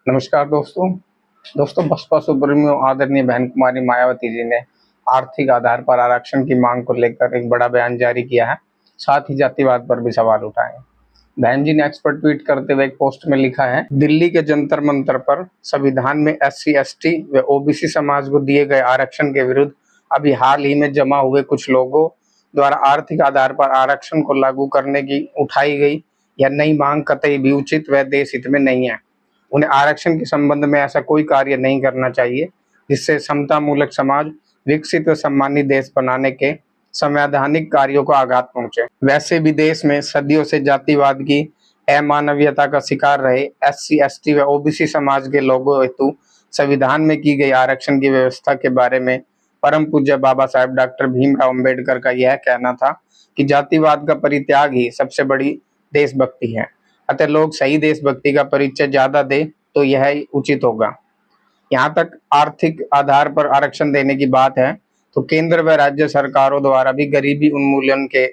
नमस्कार दोस्तों बसपा सुप्रीमो आदरणीय बहन कुमारी मायावती जी ने आर्थिक आधार पर आरक्षण की मांग को लेकर एक बड़ा बयान जारी किया है। साथ ही जातिवाद पर भी सवाल उठाए। बहन जी ने एक्स पर ट्वीट करते हुए एक पोस्ट में लिखा है, दिल्ली के जंतर मंतर पर संविधान में SC ST व OBC समाज को दिए गए आरक्षण के विरुद्ध अभी हाल ही में जमा हुए कुछ लोगों द्वारा आर्थिक आधार पर आरक्षण को लागू करने की उठाई गई यह नई मांग कतई भी उचित व देश हित में नहीं है। उन्हें आरक्षण के संबंध में ऐसा कोई कार्य नहीं करना चाहिए जिससे समता मूलक समाज, विकसित व सम्मानित देश बनाने के संवैधानिक कार्यों को आघात पहुंचे। वैसे भी देश में सदियों से जातिवाद की अमानवीयता का शिकार रहे SC ST व OBC समाज के लोगों हेतु संविधान में की गई आरक्षण की व्यवस्था के बारे में परम पूज्य बाबा साहेब डॉक्टर भीमराव अम्बेडकर का यह कहना था कि जातिवाद का परित्याग ही सबसे बड़ी देशभक्ति है। अतः लोग सही देशभक्ति का परिचय ज्यादा दे तो यह उचित होगा। यहाँ तक आर्थिक आधार पर आरक्षण देने की बात है तो केंद्र व राज्य सरकारों द्वारा भी गरीबी उन्मूलन के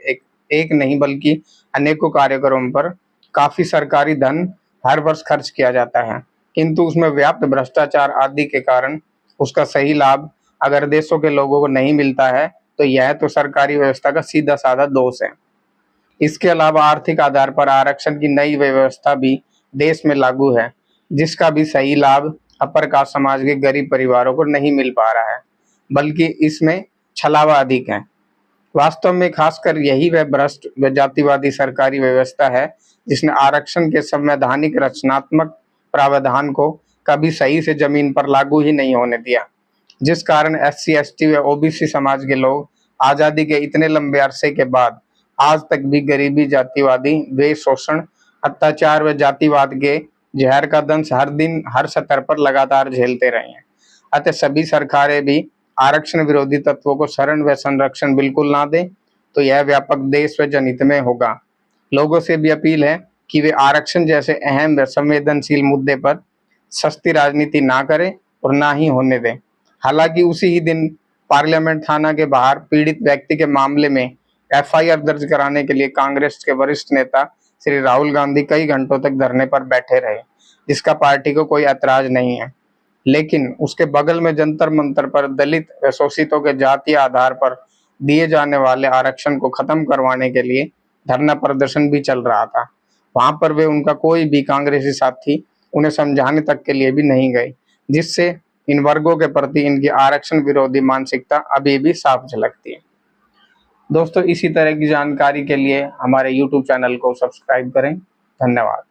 एक नहीं बल्कि अनेकों कार्यक्रमों पर काफी सरकारी धन हर वर्ष खर्च किया जाता है, किंतु उसमें व्याप्त भ्रष्टाचार आदि के कारण उसका सही लाभ अगर देशों के लोगों को नहीं मिलता है तो यह तो सरकारी व्यवस्था का सीधा साधा दोष है। इसके अलावा आर्थिक आधार पर आरक्षण की नई व्यवस्था भी देश में लागू है, जिसका भी सही लाभ अपर कास्ट समाज के गरीब परिवारों को नहीं मिल पा रहा है, बल्कि इसमें छलावा अधिक है। वास्तव में खासकर यही वह भ्रष्ट व जातिवादी सरकारी व्यवस्था है जिसने आरक्षण के संवैधानिक रचनात्मक प्रावधान को कभी सही से जमीन पर लागू ही नहीं होने दिया, जिस कारण SC ST व OBC समाज के लोग आजादी के इतने लंबे अरसे के बाद आज तक भी गरीबी, जातिवादी वे शोषण, अत्याचार व जातिवाद के जहर का दंश हर दिन हर स्तर पर लगातार झेलते रहे हैं। अतः सभी सरकारें भी आरक्षण विरोधी तत्वों को शरण व संरक्षण बिल्कुल ना दें तो यह व्यापक देश व जनहित में होगा। लोगों से भी अपील है कि वे आरक्षण जैसे अहम व संवेदनशील मुद्दे पर सस्ती राजनीति ना करें और ना ही होने दें। हालांकि उसी ही दिन पार्लियामेंट थाना के बाहर पीड़ित व्यक्ति के मामले में FIR दर्ज कराने के लिए कांग्रेस के वरिष्ठ नेता श्री राहुल गांधी कई घंटों तक धरने पर बैठे रहे, जिसका पार्टी को कोई ऐतराज नहीं है। लेकिन उसके बगल में जंतर मंतर पर दलित व शोषितों के जातीय आधार पर दिए जाने वाले आरक्षण को खत्म करवाने के लिए धरना प्रदर्शन भी चल रहा था। वहां पर वे उनका कोई भी कांग्रेसी साथी उन्हें समझाने तक के लिए भी नहीं गए, जिससे इन वर्गों के प्रति इनकी आरक्षण विरोधी मानसिकता अभी भी साफ झलकती है। दोस्तों, इसी तरह की जानकारी के लिए हमारे YouTube चैनल को सब्सक्राइब करें। धन्यवाद।